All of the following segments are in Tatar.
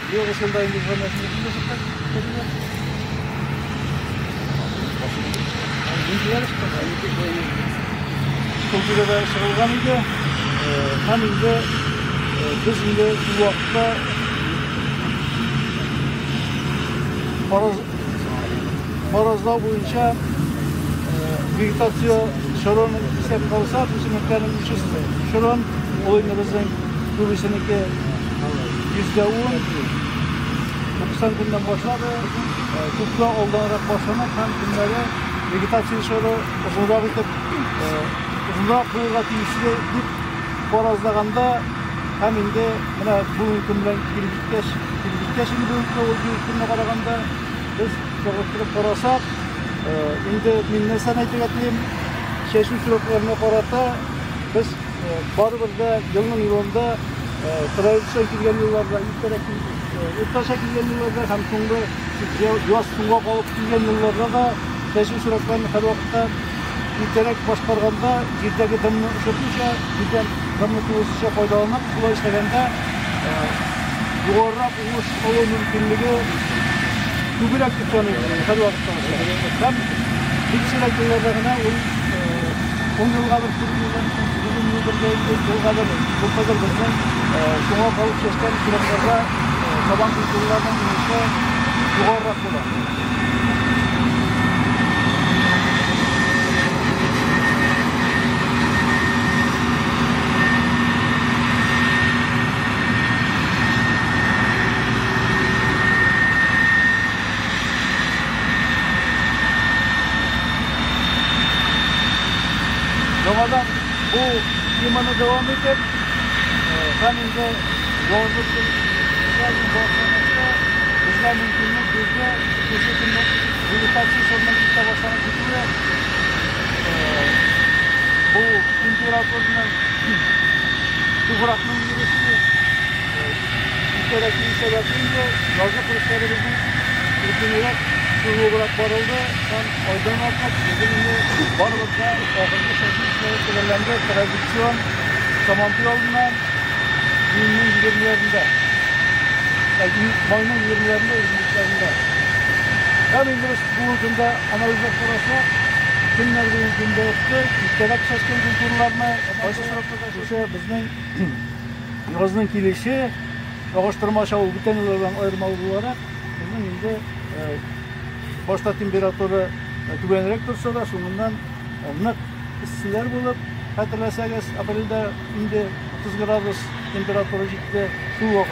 Yok ошондой информацияны билесиңер. Kültürde çıkılgan idi. Hem indi biz indi bu vakitte Marazlar boyunca vegetasiya şoronun isep kalsa üzümlüklerin üçüsü. Şoron oyunumuzun Rubisiniki %10 90 günden başladı. Kutla oldanarak başlamak hem günleri vegetasiya şoru uzunrak itip uzunrak boyuğa tiyişli bir borazlaganda hem indi bugünkü bilen Kilbitkeşini bugünkü olduğu karaganda biz soğutturup korasak indi minnesen aytib eteyim şeşim süreklerine karata biz baribirde yılın yılında tradisiyon kilgen yıllarda irtaşa kilgen yıllarda hem soğunda yaz soğuğa kalıp kilgen yıllarda da şeşim süreklerini her vakitte İlterek başkarganda girdeki damını ışıtmışa, girden damını kılıçışa faydalanmak, kula işlegende yuvarlak uğuş olu mümkünlüğü kübürek tutsanı her vakitte olsa. Hem bilgisayar yıllarına 10 yıl kalır, 20 yıldır değil, yıl kalır, bu kadar bizden soğuğa kalıp seçten süreçlerde taban kültürlerden ışığa yuvarlak olur. Yoldan bu limanı devam edip hem de yolculukun güzelliğin başlamasına bizler mümkünlük bizde keşfetinde vegetasiya sorunlarında başlamak üzere bu imparatorluğun tufrakının yürüsü gerekli sebebiyle yazı kılıçlarımızın ürkünülerek sürü olarak varıldı. Ben oydan atmak üzerinde varlıkta ahırda şaşırtmaya belirlendi. Tradisyon Samantık yolundan günün 20'lerinde mayının 20'lerinde üzümlüklerinde hem İngiliz bu ülkünde analizler sonrası kimler bu ülkünde yoktu müşterek seçkin kültürlerine başı sırasında bizden yazının kilişi ağaçtırma aşağı biten yıllardan ayırmalı olarak bizim şimdi başta temperatürü tübenerek dursa da sonundan nık issiler bulup hatırlasanız aprelde indi 30 gradus temperatürü ciddi şu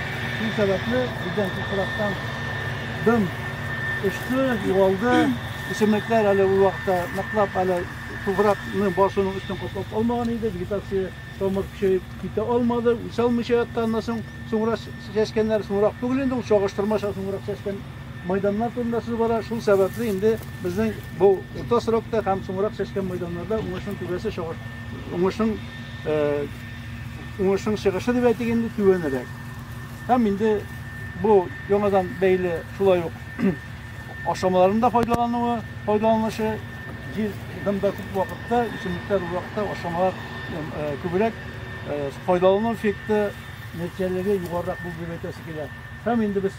sebeple bizden tufraktan dım üstü yuvaldı. İsimlikler hala bu vakitte naklap hala tufrakının başının üstüne kotlap olmaganıydı. Vegetasiya tomur şey kite olmadı. Usalmış hayattan sonra seçkenler sonra tugulinde uçağıştırma sonra seçken maydanlar turundasız var. Şu sebeple indi bizden bu orta sırokta hem sonra seçken maydanlarda ulaşın tübesi şoğur. Ulaşın çıkışı da betigindi tüvenerek. Hem indi bu yonadan beyli şulay yok. Aşamalarında faydalanışı dımda küp vakitte, isimlikler bu vakitte aşamalar kübürek faydalanma fikri neticeleri yuvarlak bu büyütesi gelir. Hem indi biz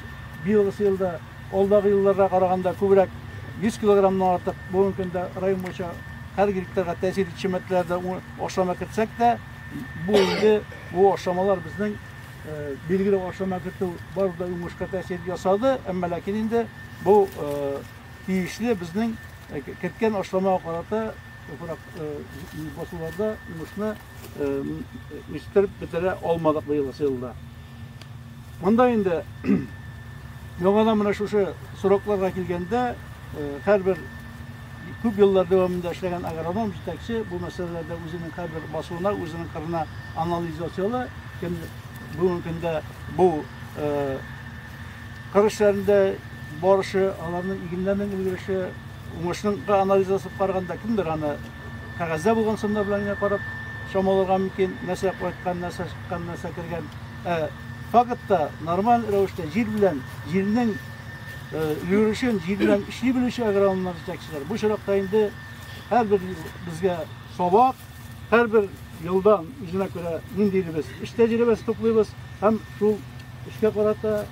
bir yılda oldaki yıllara karaganda kübürek 100 kilogramdan artık bugünkünde rayın boşa her giriklerine tesir içimetlerde aşama kıtsak da bu aşamalar bizden bilgili aşama kıtı var da yumuşka tesir yasadı. Ama lakin indi bu deyişli bizden ketken aşama karata basılarda yumuşuna müstərip bitire olmadık bu yılda. Bunda indi yonadan buna şu soroklarga kelgende her bir küp yıllar devamında işlegen agronom yetakçı bu meselelerde özünün her bir basıuna, özünün kırına analizasyonu bugünkünde bu kırışlarında barışı, alanın ilgilerinden ilgilişi, ulaşının analizası karaganda kimdir hani kağızda bulgan sınırlar bilen yaparıp şamalarga mümkün nese koytkan, nese çıkkan, nese kirgen. Fakat da normal rövüşte jirden yürüyüşün, jirden işli bilişi agronomlar yetakçılar. Bu şarapta indi her bir bizge sobak, her bir yıldan yüzüne göre indiriyoruz. İş tecrübesi topluyoruz. Hem şu işe karata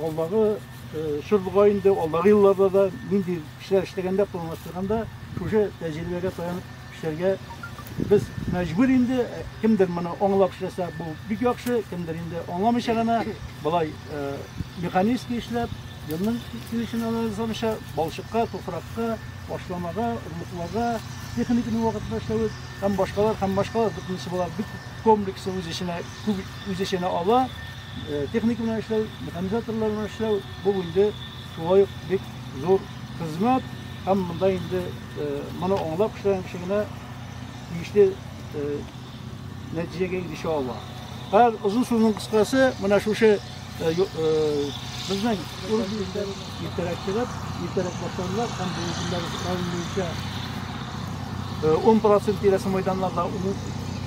Allah'ı şurada indi, Allah'ı yıllarda da mindi işler işlegende bulunmasında şuşa tecrübeye dayanıp işlerge biz mecbur indi kimdir bunu anlap işlese bu bir yakşı kimdir indi anlamışana bulay mekanizma işlep yılın girişini analizlamışa balışıkka, toprakka, başlamaga, ırmaklarga teknikini vakitinde işlevi hem başkalar bütünüsü bular bir kompleksi öz içine ala teknik bilen işlev, mekanizatorlar bilen işlev bu indi şulay bir zor hizmet hem bunda indi bunu anlap işleyen kişine işte neticeye gidişi Allah. Her uzun sözün kıskası bana şu şey bizden yeterek başlarlar hem bu günler 10% tiresi meydanlarda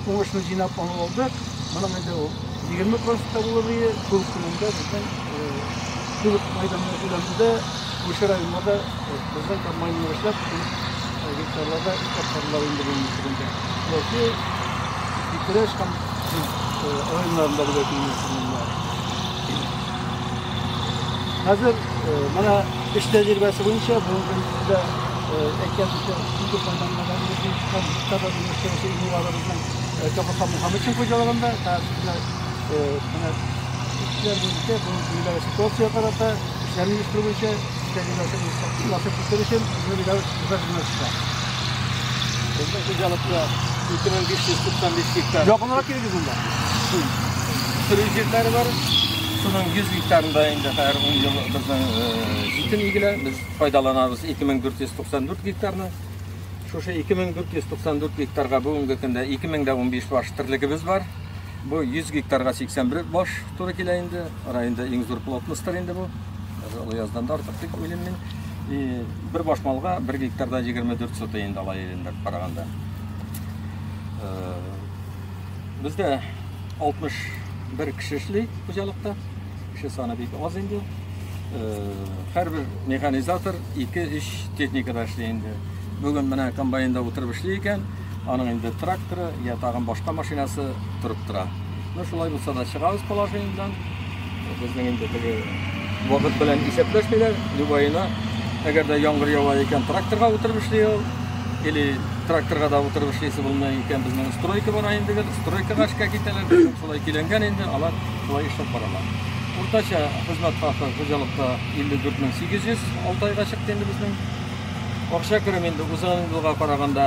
uğraşını jinap oldu. Bana mende o 20% bulabiliyor. Çoluk gününde bizden çoluk meydanlarında bu şaraylarda bizden kampanya uğraşlar. Hektarlarda hektarlar indirilmişlerinde. Belki bitireş oyunlarında bu bekliyorsunuz. Hazır bana iş tecrübesi boyunca bugün de ekibimizde bu konuda bir kadar bir şey ünvanlarımızdan kapatan Muhammed için kocalarında tarihinde işler boyunca bu günlere situasyon kararında işlerin ilişkileri boyunca tecrübesi nasıl tutturuşun bunu bir daha çıkar. Bizning xo'jalikda 2595 gektar. Yaqin olarak keldik bunda. Sürüş yerleri var. Şunun 100 gektarında endi her 10 yıl bizning ekin egilar biz foydalanamiz 2494 gektarni. Şoşa 2494 gektarga bugungi kunda 2015 bosh tirligimiz var. Bu 100 gektarga 81 bosh to'g'ri kelaydi. Rayonda eng zo'r plotnosdir endi bu. O yazdan da artık deb o'ylayman. Bir bosh malga 1 gektarda 24 sota endi alaylar qaraganda. Bizde 61 kishi ishlaydi xo'jalikda. Kishi soni bek oz endi. Har bir mexanizator 2 ish texnikada ishlaydi. Bugun mana kombaynda o'tirib ishlaydi ekan. Onun endi traktori ya tag'in boshqa mashinasi turib turadi. Mana shulay bo'lsa da chiqamiz poложениyadan. Bizning endi vaqt bilan hisoblashmaylar. Dubayna agarda yomg'ir yog'ar ekan traktorga o'tirib ishlaydi. Или traktorga da o'tirib ishlaysa bo'lmay ekan bizning stroyka bor endi. Stroykaga ishga ketadilar. Shulay kelingan endi ular shulay ishlab boralar. O'rtacha xizmat haqi xo'jalikda 54800 6 oyga chiqdi endi bizning. Akşa göre endi uzun yılga qaraganda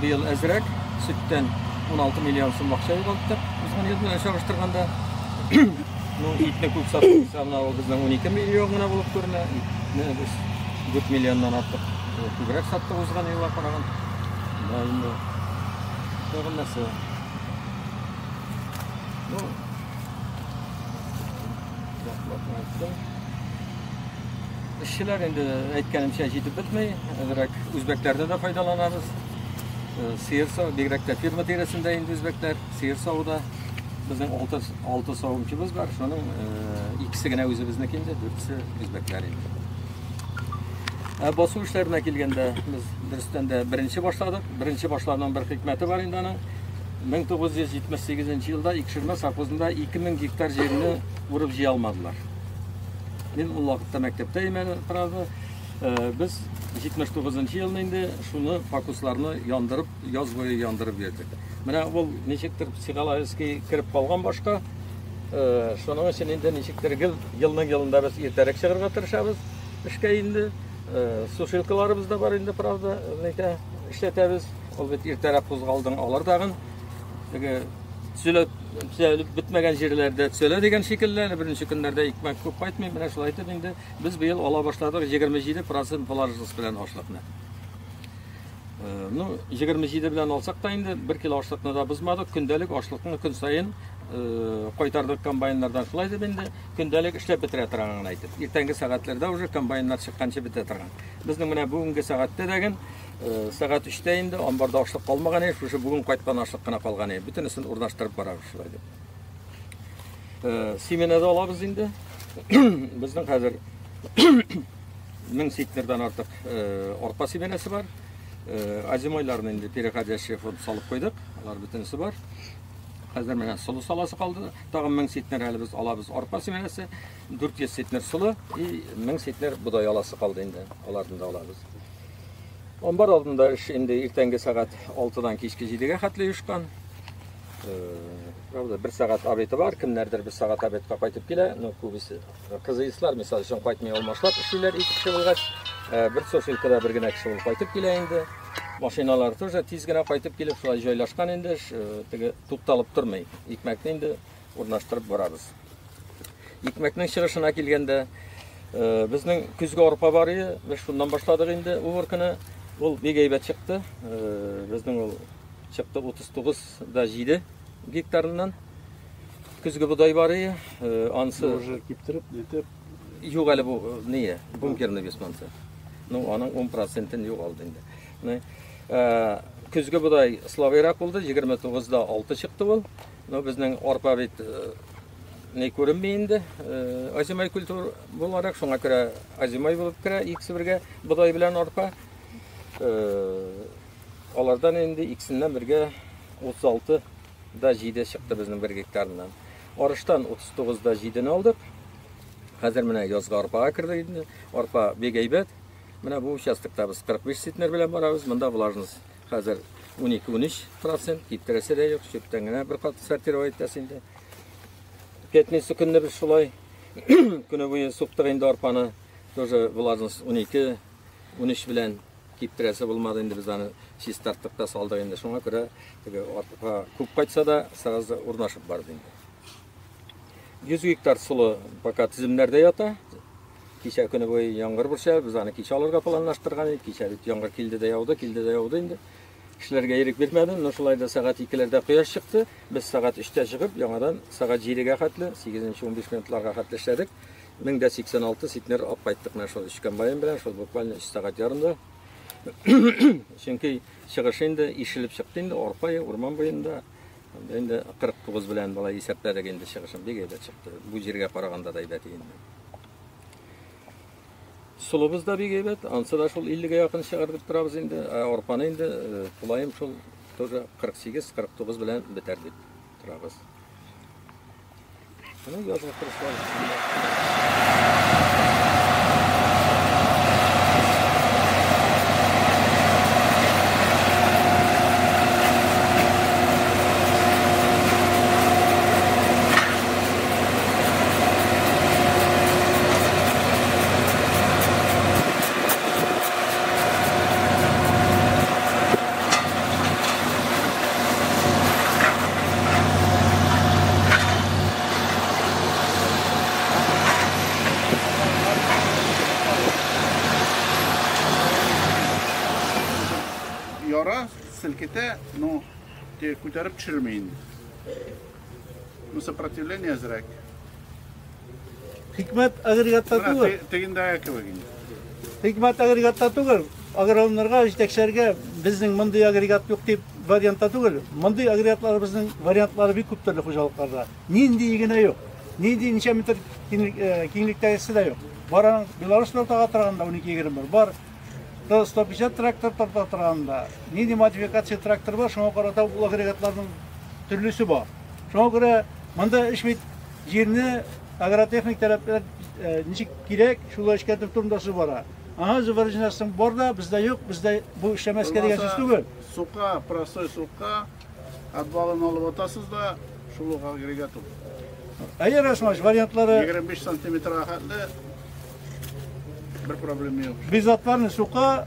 bu yıl azrak sütten 16 milyon so'm akçayı oldu. Uzun yıl bilan solishtirganda bu itni ko'p satsa o bizning 12 milyon gina bo'lib ko'rinadi. Biz 4 milyondan ortiq ko'proq satdik uzun yılga qaraganda. Endi to'g'ri narsa. Bu İşçiler endi aytganimcha yetib bitmay, azrak o'zbeklardan da foydalanamiz. Siyirsa, begrakda firma terasida endi o'zbeklar Siyirsoda bizning 6 savumchimiz bor. Shuning ikkisigina o'zi bizniki endi, 4si o'zbeklar endi. Bosuv ishlariga kelganda biz Durustanda birinchi boshladik. Birinchi boshlardan bir hikmati bor endi ana. 1978-yilda Ikshirma savxozida 2000 gektar yerini urib jiy olmadilar. Men o vaqtda maktabdayman, pravda. Biz 79-yilda endi shuni fokuslarni yondirib, yoz bo'yi yondirib berdik. Mana bu nechikdir psixologik kirib qolgan boshqa. Shuning uchun endi nechikdir yilning-yilida biz ertaroq chiqarga tirishamiz. Ishga endi so'shalkalarimiz da bor endi, pravda. Lekin ishlatamiz. Albatta ertaroq qo'zg'alding olar tag'in. Söylep bitmegen yerlerde söyle degan şekilde birinci günlerde ekmek ko'p qaytmay mana shulay aytib endi biz bu yil ola boshladik 27% polarjis bilan oshliqni. Nu 27 bilan olsak da endi 1 kilo oshliqni da buzmadik. Kundalik oshliqni kun sayin qaytardik kombaynlardan shulay deb endi kundalik ishlab bitira turganini aytib. Ertangi soatlarda уже kombaynlar chiqqancha bita turgan. Bizning mana bugungi soatda degan saat 3'te endi ambarda oshliq qolmagan edi, shu bugun qaytgan oshliqqa qolgan edi. Butunisini o'rnashtirib boramiz shulay deb. Semenada olamiz endi. Bizning hozir 1000 sektordan ortiq orqa semenasi bor. Azimoylarni endi perexajashi solib qo'ydik. Ular butunisi bor. Hozir mana sulu salasi qoldi. Tag'in 1000 sentner hali biz olamiz. Arpa semenasi 400 sentner sulu, 1000 sentner buday olasi qoldi endi. Ulardan da olamiz. Ombar oldunda ish endi ertangi soat 6 dan kechki 7 ga xatli uyushgan. Pravda 1 soat abeti var. Kimlardir 1 soat abetga qaytib kela. No ko'bisi qiziysizlar, misol uchun qaytmay olmashlar. Ishlar 2 kishi bo'lgach, bir so'shilkada birgina kishi bo'lib qaytib kela endi. Mashinalar to'g'ri tezgina qaytib kelib shulay joylashgan endi, to'xtalib turmay. Ekmakni endi o'rnashtirib boramiz. Ekmakning chiqishina kelganda bizning kuzgi arpa bari va shundan boshladik endi u workini. Ул бегайбат чыкты. Безнең ул чыкты 39 да 7 гектарыннан. Күзге будай бары, ансы уже киптиреп, нетеп. Юк әле бу ние, бункерны бесмансы. Ну, аның 10%-ын юк алды инде. Күзге будай славайрак булды, 29 да 6 чыкты бул. Ну, безнең арпа бит не күренмәй инде. Азимай культура буларак шуңа күрә азимай булып керә, икесе бергә будай белән арпа. Alardan indi ikisinden birge 36 da 7 çıktı bizim 1 hektarından. Arıştan 39 da 7'ni aldık. Hazır mene yazgı arpaga kirdi. Arpa begeybet. Mene bu şastıkta biz 45 sentner bilen barabız. Mında bularınız hazır 12-13%. Gittiresi de yok. Şüptengine bir katı sertiri etesinde. Petnesi günde bir şulay. Günü boyu soptuk indi arpanı. Тоже bularınız 12-13 bilen Kiptiresi bulmadı indi biz anı şiş tarttıkta saldık indi. Şuna göre arpa көп qaytsa da sağızda urnaşıp bardı indi. 100 hektar sulu baka tizimlerde yata. Keşe günü boyu yağmur bursa biz anı keşe alırga planlaştırgan edi. Keşe yağmur kildi de yağdı indi. Kişilerge erik vermedi. Noşulayda saat 2'lerde kıyaş çıktı. Biz saat 3'te çıkıp yanıdan saat 7'ge katlı 8-15 minutlarga katlı işledik. 1086 sitner ap qayttık. Şol üçgen bayın bilen şol bukvalni 3 saat yarımda. Çünkü çıkış indi işilip çıktı indi Orpa'ya, Urman boyunda. Endi 49 bilen bala esapladık endi çıkışım begeyde çıktı. Bu yerge qaraganda da aybet endi. Sulubuz da begeybet, ansa da şol 50'ge yakın çıkardık turabız endi. Orpa'nı endi kulayım şol 48-49 bilen bitirdik turabız. Bunu yazıp turuşlar. Yara silkite no te ko'tarib tushirmaydi. No сопротивление azrak. Hikmet agregatda tugur. Tegindagi kibagin. Hikmet agregatda tugur. Agronomlarga, yetakchilarga bizning bunday agregat yo'q deb variantda tugur. Bunday agregatlar bizning variantlari bir ko'p turli xo'jaliklarda. Nindi yigina yo'q. Nindi necha metr kenglikdagisi da yo'q. Boran Belarus o'rtaga turganda 12-20 bar. 150 traktör tartıranda, neydi modifikatsiya traktör var, şuna karata bu agregatların türlüsü var. Şuna göre, manda işbet yerini agrotexnik taraflar nişik gerek, şula işkentip durumdası var. Aha, zıvarıcınasın var da, bizde yok, bizde bu işlemez gereken süslü. Suka, простой suka, adbalını alıp otasız da, şuluk agregatı. Eğer asmaş varyantları 25 santimetre akatlı, bir problemi yok. Bizatvarını suka,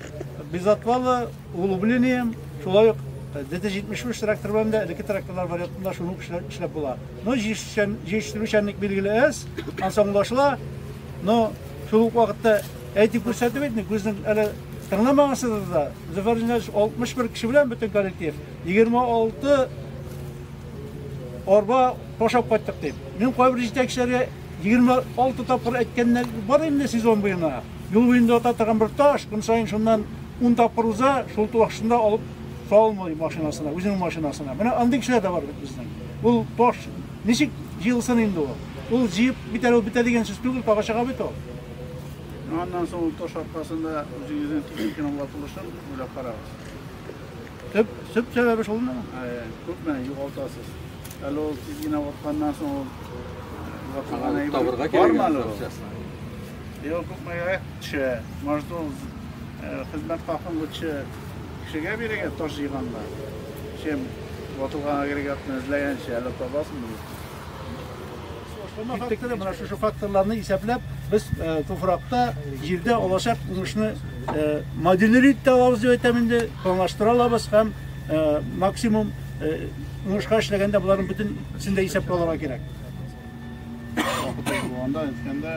bizatvalı uğlubleniyorum, şula yok. DT-73 traktör bende, 2 traktörler varyantında şunu işlep bular. No, jeyiştirmişenlik bilgili ez, ansamlaşıla, no, şuluk vakitte eğitim gösterdim etnik, gözün öyle tırnamamasıdır da, zıfarıcınız 61 kişi bilen bütün kolektif, 26 orba toşap koyduk deyip. Men koy bir jetekçilerge 26 tapır etkenler var indi sezon boyuna. Yol boyunda otatırgan bir taş, gün sayın şundan 10 tapır uza, şol tuvaşında alıp salmayı maşinasına, özünün maşinasına. Mene andik kişiler de var bizden. Bu taş, neçik yılsın indi o. Bu jiyip biter degen söz tügül, pagaşaga bit o. Ondan sonra taş arkasında özünüzün teknikini anlatılışın, öyle kararız. Söp sebebi şolun ama? Köp mene yoğaltasız. Әлі ол тезгіне отқаннан соң ол Табырға бар ма керек. әлі ол? Yok tutmaya может ол хезмәт хакын лучше кешегә бирергә таш җыйганда. Чем ватылган агрегатны эзләгәнчә әле табасың бит. Факторы, менә шушы факторларны исәпләп, без туфракта, җирдә алачак уңышны моделләр итә алабыз дип әйтәм инде, планлаштыра алабыз һәм максимум уңышка эшләгәндә буларның бөтен сендә исәпкә алырга кирәк. Вакыты булганда, әйткәндә,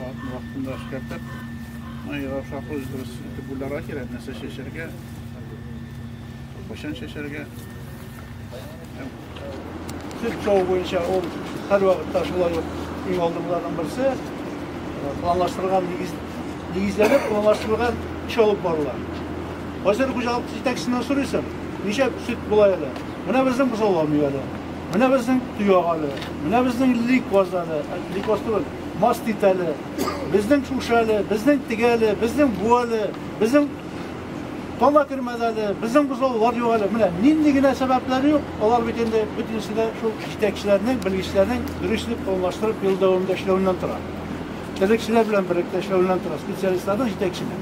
вакытында эшкәртеп, шақыру дөрес итеп уйларга кирәк, нәрсә чәчәргә, кайчан чәчәргә. Süt çoğu boyunca o her vakitte şulay iyi olduğumlardan birisi planlaştırılan negizlenip planlaştırılan iş olup varlar. Hazır kucalık yetekçisinden soruyorsan, nice süt bulayılı, buna bizim kız olamıyordu, buna bizim tüyağalı, buna bizim likozdalı, likozdalı, mastitalı, bizim şuşalı, bizim tigeli, bizim bualı, bizim Tola kirmədəli, bizim qızıllar yox elə. Nindigine səbəbləri yox. Onlar bütünüsü də şu yetekçilərinin, bilgiçilərinin dürüstlük planlaşdırıb yıl davamında işləvindən turar. Yetekçilər bilan birlikdə işləvindən turar, spesialistlərin yetekçilər.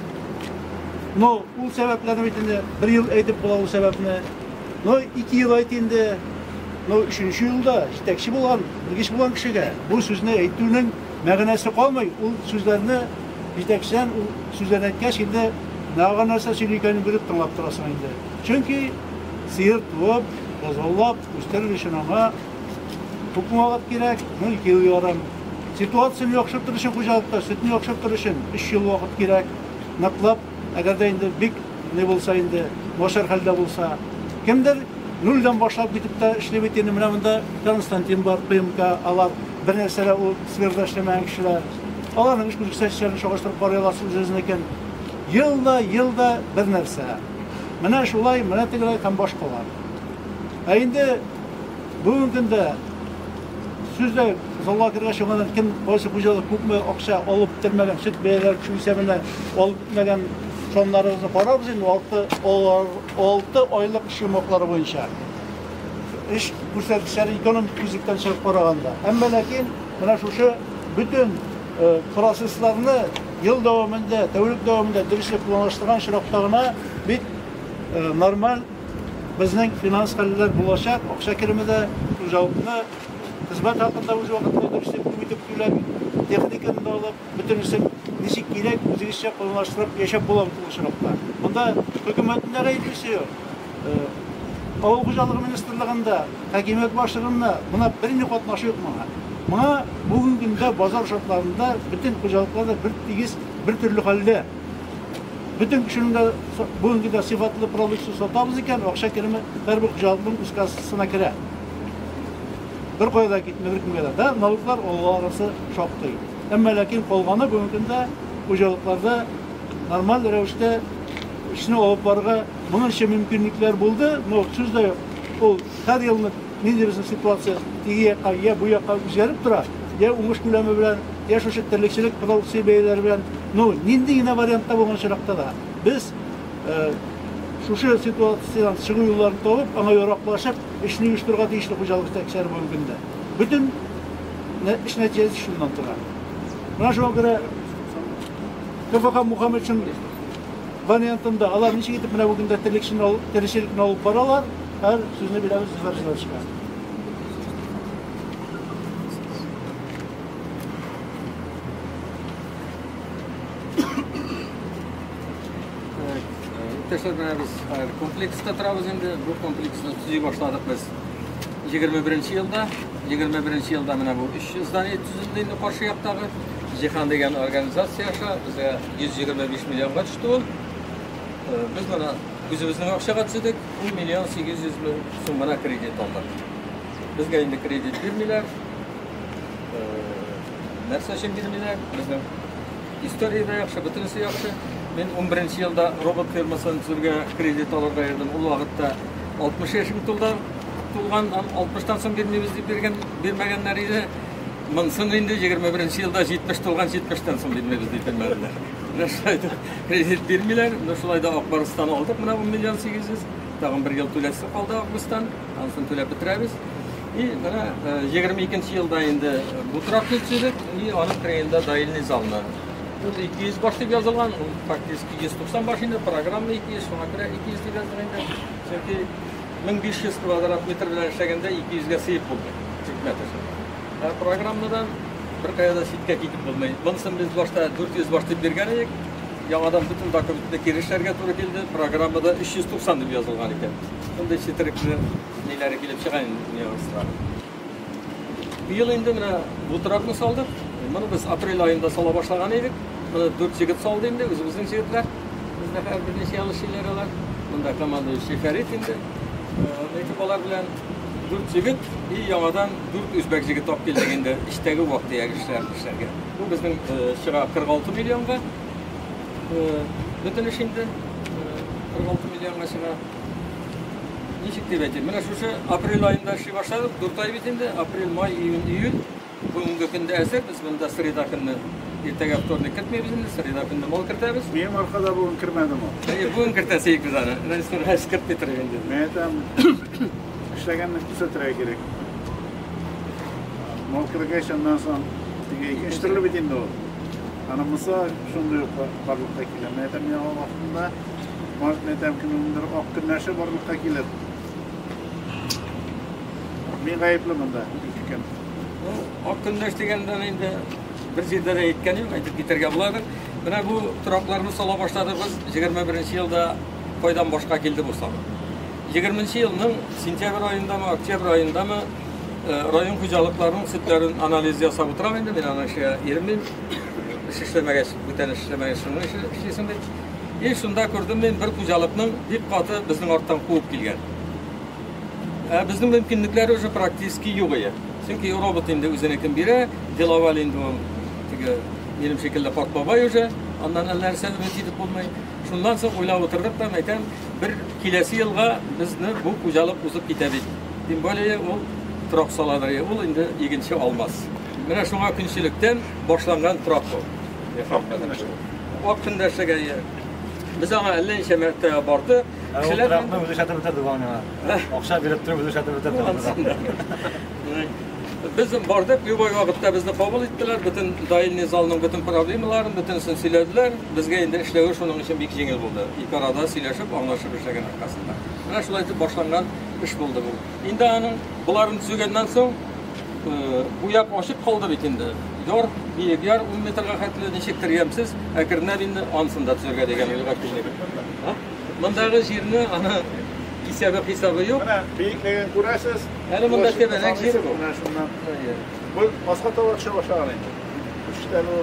O səbəblərini bütünü bir yıl edib bulan o səbəbini, 2 yıl aytindi, 3-cü yılda yetekçi bulan, bilgiç bulan kişiyə bu sözünü eytdiyinin məğnəsi qalmay, o sözlərini yetekçidən, o sözlərini ətkəş indi Nağan narsa söyleyikenin bilip tınlap durasın indi. Çünkü sihir tuğup, bozallap, gösterir işin ama tutmağa gerek, 2 yıl yarım. Situasyonu yakışıp duruşun kucalıkta, sütünü yakışıp duruşun 3 yıl vakit gerek. Naklap, eğer de indi bik ne bulsa indi, başar halde bulsa. Kimdir nuldan başlayıp bitip de işlep ettiğini münamında Konstantin var, PMK, alar bir nesele o sferda işlemeyen kişiler. Aların iş gücü seçicilerini çoğuşturup barıyorlar sözünüken. Yılda bir нәрсә. Менә шулай, менә тегеләй һәм башкалар. Инде бүгенге көндә сүздә залга кергән чыгымнан кем кайсы хуҗалык күпме акча алып бетермәгән, сөт бәяләр күчәменә алып бетермәгән соннарыбызны карабыз инде 6 айлык шумаклары буенча. Эш күрсәткечләре экономик күзлектән чыгып караганда. Әмма ләкин менә шушы бүтән процессларны yıl davamında, tevlük davamında dürüstlük planlaştırgan şiraqtağına bir normal bizning finans haliler bulaşaq, akşa kirimide ucavıqını hizmet hakkında ucu vakitinde dürüstlük ümitip tüylep, texnikini alıp, bütün isim nisik gerek, üzerişçe planlaştırıp yaşap bulan bu şiraqta. Bunda hükümetin de reytisi yok. Avul Kucalığı Ministerliğinde, Hakimiyet Başlığında buna birinci katnaşı yok bana. Buna bugün günde bazar şartlarında bütün kucalıklarda bir türlü halde. Bütün kişinin de bugün günde sıfatlı prodüksiyon satamız iken akşa kerime her bir kucalıkların üskasına kire. Bir koyda gitme bir kümede de nalıklar oğlu arası çok değil. Ama lakin kolganı bugün günde kucalıklarda normal revişte işini olup varga bunun için mümkünlükler buldu. Sözde yok. O her yılın nedir bizim situasyon? Ya bu yaka üzerip durar. Ya umuş gülemi bilen, ya şu terlikçilik prodüksiyon beyleri bilen. Nindi yine variantta bulun şirakta da. Biz şu situasyon çıgı yollarını toplup, ana yoraklaşıp, işini uyuşturga deyişli hocalık tekşeri bölgünde. Bütün iş neticesi şundan durar. Buna şu göre KFK Muhammed için variantında alar niçin gidip buna bugün de terlikçilikini alıp paralar, her sözünü bilemiz zıvarcılar çıkar. Arkadaşlar biz komplekste turabız endi. Bu kompleksni tüzüy başladık biz 21 yılda mana bu iş zdaniye tüzüldüğünde karşı yaptığı Cihan degan organizatsiya bizga 125 millionga tushdi ol. Biz mana o'zimizning akşaga tushdik, 1 million 800 ming so'm mana kredit oldik. Bizga endi kredit bermaylar. Narsa uchun bermaylar. Bizning istoriyada yaxshi, butunisi yaxshi. Men 11 yılda robot firmasının tuzurga kredit alırga erdim. O vakitte 60 yaşım tulgan 60'tan son vermemiz deyip vermegenler ise mınsın indi 21 yılda 70 tulgan 70'ten son vermemiz deyip vermediler. Şulayda kredit vermiler. Şulayda Akbaristan aldık. Buna 1 milyon 800. Tağın bir yıl tülesi kaldı Akbaristan. Ansın tülep bitiremiz. Mana 22 yılda indi bu taraf geçirdik. Onun kreyinde dahilini zalına. 200 başlık yazılgan, faktiski 190 başında programma 200, sonra göre 200 deb yazılganda. Çünkü 1500 kvadrat metr bilan işlaganda 200 ga sıyıp buldu. Programmadan bir qayada sitga ketib bo'lmaydi. Bunisi biz boshda 400 başlık bergan edik. Yangadan bütün dokumentda kirishlarga to'g'ri keldi. Programmada 390 deb yozilgan ekan. Bunday chetirikni nelari kelib chiqqan universitetlar. Bu yıl endi mana bu tarafni soldik. Mana biz aprel oyida sola boshlagan edik. Mana 4 yigit soldi endi o'zimizning yigitlar. Bizda har bir necha alishlar olar. Bunda komanda Shefarit endi. Ekiplar bilan 4 yigit, yangadan 4 o'zbek yigit olib keldik endi ishdagi vaqtda ishlarga. Bu bizning shiga 46 millionga bütün işinde 46 milyonga shiga nechik deb aytaylik. Mana shu aprel oyida ish boshladik. 4 oy bitindi. Aprel, may, iyun. Bugungi kunda asr biz bunda sreda kunni ertaga vtornik kiritmaymiz endi, sreda kunni mol kiritamiz. Men orqada bugun kirmadimi? Bugun kiritasak biz ana. Restor hash kiritib bitirib endi. Men ham ishlaganni kuzatirga kerak. Mol kirgandan so'ng ikkinchi bitindi u. Ana misol shunday borliqqa keladi. Men ham vaqtida men ham kimdir oq kunlashi borliqqa keladi. Men g'ayibli bunda ikki kun. Oq kunlash degandan endi bir yerda aytgan yo'q, aytib ketarga bo'ladi. Mana bu turoqlarni sola boshladik biz 21-yilda foydan boshqa keldi bu so'm. 20-yilning sentyabr oyindami, oktyabr oyindami rayon xo'jaliklarining sutlarini analiz yasab o'tiraman endi. Men ana shu yerimni işlemegəç, bütün işlemegəç şunu işlesin deyip. Şunda gördüm ben bir xo'jalikning dip qatı bizning ortdan quvib kelgan. Bizning mümkünlikleri уже практически yo'q edi. Çünkü robot endi o'zinikin biri, Diloval endi benim şekilde portbabay уже, ondan narsa umid etib bo'lmay. Shundan so'ng o'ylab o'tirdik da aytam bir kelasi yilga bizni bu xo'jalik o'zib ketadi. Dem bo'lay u turoq soladi. U endi iginchi olmaz. Mana shunga kunchilikdan boshlangan turoq bu. Oq kundaşga biz ona 50 marta bordi. Kishilar turoqni o'zi shatib o'tirdi bana. O'xshab berib turib o'zi shatib o'tirdi. Biz bordik, bu vaqtda bizni qabul etdilar. Bütün dahilni zalning bütün problemlarini bütün siladilar. Bizga endi ishlash shuning uchun bek yengil bo'ldi. Ikki arada silashib, anglashib ishlagan orqasida. Mana shulay deb boshlangan ish bo'ldi bu. Endi bularni tugagandan so'ng bu yak oshib qoldi bitindi. Yor, bir yer 10 metrga xatli nechiktiryapsiz, akirnab endi ansında tuzirga degan o'yga keldik. Bundagi yerni ana hisobi yo'q. Mana buyukligini ko'rasiz. Hali bunda tebanak yer bu. Mana shundan. Bu boshqa tovoqcha boshlagan endi. 3 ta bu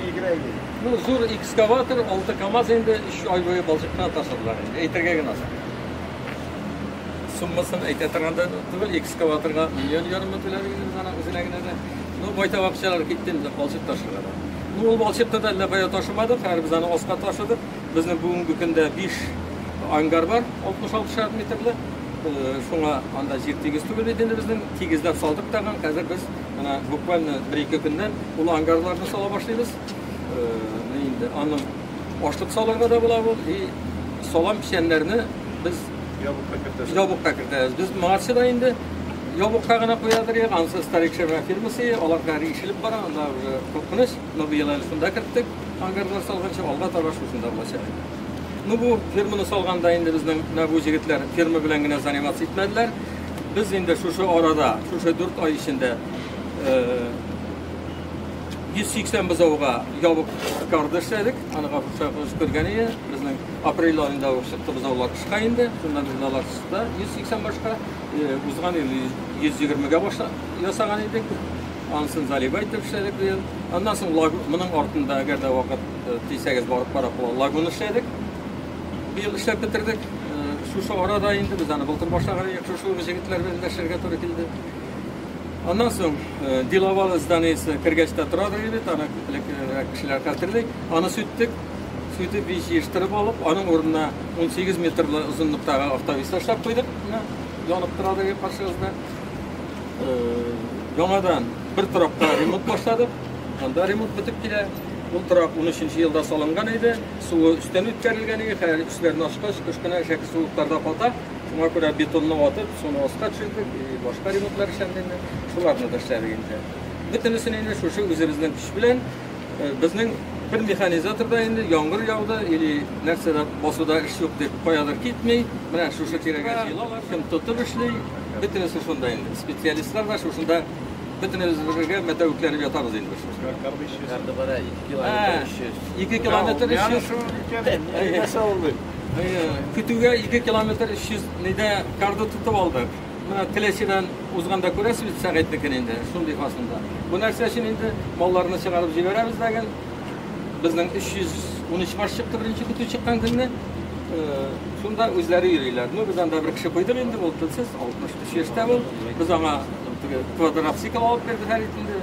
yigraydi. Bu zo'r ekskavator 6 KAMAZ endi 3 oy bo'yi balchiqdan tashladilar endi. Aytirgagina. Summasini aytayotganda tugul ekskavatorga million to'laganimiz ana o'zinagina. Bu boyta vaqtchalar ketdi endi balchiq tashladi. Bu balchiqda da labaya taşımadı. Her biz ana osqa taşıdık. Bizning bugungi kunda 5 angar var, 66 metrli. Şuna anda yer tegiz tugul endi bizning tegizlab soldik da hozir biz mana bukvalno 1-2 kundan ul angarlarni sola boshlaymiz. Endi anim oshliq solarga da bo'ladi. Solam pişenlerini biz yobuqqa kiritamiz. Biz marchida endi yobuqqa gina qo'yadirdik. Ansa starik shema firmasi, ular gari ishilib bora, unda qo'rqinish, bu yillar shunda kiritdik. Angarlar solgancha olga tarash shunda bo'ladi. Bu firmani solganda endi bizning bu yigitlar firma bilangina zanimat etmedilar. Biz endi şu orada, şu 4 oy içinde 180 bizovga yobuq qardoshdik. Aniqa fursat ko'rgani bizning aprel oyida o'xshatdi bizovlar chiqqan endi. Shundan bizlar chiqdi. 180 boshqa o'zgan 120 ga boshqa yasagan edik. Ansın Zalibay deb ishladik bu yil. Ondan so'ng buning ortida agarda vaqt tezsagiz borib qarab lagun ishladik. Bir yıl ishlab bitirdik. Şu orada endi biz ana bultur boshlagan edik. Şu yigitlar bilan ishlashga to'g'ri keldi. Ondan so'ng Diloval zdaniyasi kirgachda turadi edi. Ana kishilar qatirdik. Ana sütdik. Sütib yeshtirib olib, uning o'rnina 18 metrli uzunlikdagi avtobus tashlab qo'ydik. Yonib turadi qarshimizda. Yonadan bir turoqqa remont boshladik. Unda remont bitib keladi. Bu turoq 13-yilda solingan edi. Suvi üstdan o'tkarilgan edi. Har üstlarini ochqach, ko'shkina shakl suvlarda qoldi. Şuna göre betonlap atıp, sonra asqa düşürdük, başka remontlar işlendi. Şularni da işledik endi. Bütünüsünü endi şu özümüzden güç bilen bizning bir mexanizatorda endi yağmur yağdı, eli narsada bosuda iş yo'q deb qo'yadir ketmay, mana shu kerak jilolar kim tutib ishlaydi. Bütünüsü shunda endi spetsialistlar va shunda bütünüzga metavuklanib yotamiz endi. Karda bara 2 kilometr 300. 2 kilometr 300. Nasıl oldu? Kütüge 2 kilometr 300 nida karda tutib oldik. Mana Tileşidan uzganda ko'rasiz biz sagatnikini endi shunday aslında. Bu narsa uchun endi mollarni chiqarib jiberamiz degan bizning 313 mash chiqdi birinchi kutu chiqqan kunda. Shunda o'zlari yuriylar. Biz anda bir kishi qo'ydik endi bo'lsa 63 yoshda bu. Biz ona kvadratsikl olib berdik har endi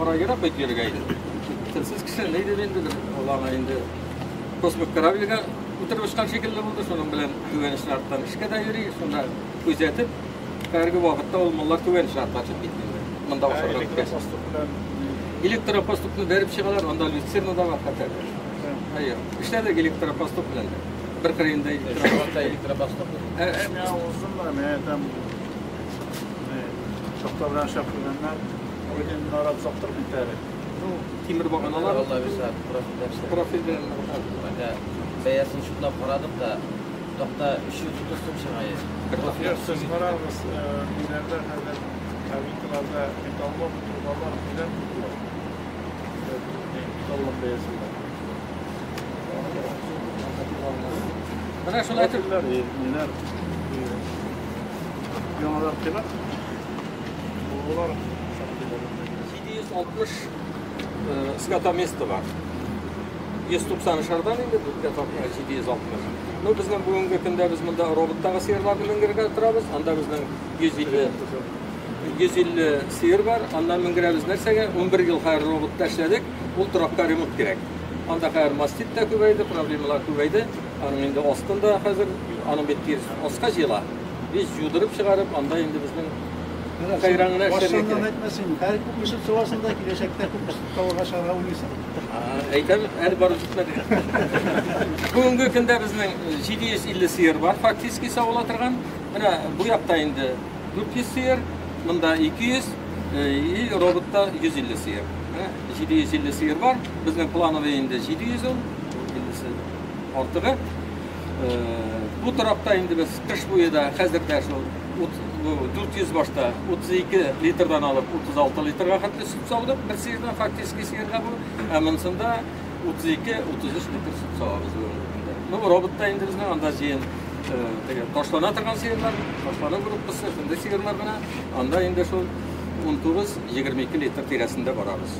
oraga qo'yib yurgaydi. Tilsiz kishi neydi endi ularga endi kosmik karabilga o'tirib chiqqan shekilli bo'ldi. Shuning bilan güvenishlardan ishga da yuriy, shunda kuzatib Kargı vaqtda ol mallar tüven şartlar açıp gitti. Mında başarılı. Elektropostupni verip çıkalar, onda lütserna da var hatta. Hayır, işte de elektropostup bilen de. Bir kırığında Elektropostup. Ya uzun da ne tam çok da branş yapılanlar o yüzden narat saktır bir tane. Timir baganalar. Vallahi bir saat Profil bilen. Bana beyazını şutlap qaradım da toqta işi tutusum şahayı. Siz kararınız ileride hazır kabinkalarda metallo tutuyorlar bilen tutuyor. Metallo beyazında. Bana şunu aytib, Neler? Yanalar kelar. Bunlar 760 skata mesti var. 190 şardan endi bu kapaklar 760. No bizning bugungi kunda biz bunda robotdagi siyirlarni mingirga turamiz. Anda bizning 150 siyir var. Anda mingiramiz narsaga 11 yil hayr robotda ishladik. Bu turaqqa remont kerak. Anda hayr masjidda ko'paydi, problemalar ko'paydi. Ana endi ostida hozir ana bettir osqa jila. Biz yudirib chiqarib, anda endi bizning hayranına işlerine Başından kerak. etmesin. Her kumuşun sıvasında gelecekte kumuşun tavır aşağı uyluysan. Aytam, hali barib bitmedi. Bugungi kunda bizning 750 siyir var. Faktiski savolatırgan. Mana bu yoqda endi 400 siyir, bunda 200, robotda 150 siyir. 750 siyir var. Bizning planovi endi 700 ol, 50si ortig'i. Bu tarafda endi biz qish bo'yida hozirda shu 400 boshda 32 litrdan olib 36 litrga qattiq sut sog'dik. Bir siyirdan faktiski siyirga bu aminsida 32-33 litr sut sog'amiz bugungi kunda. Bu robotda endi bizning andajiyen toshlana turgan siyirlar, toshlana gruppasi, shunday siyirlar bilan anda endi shu 19-22 litr terasida boramiz.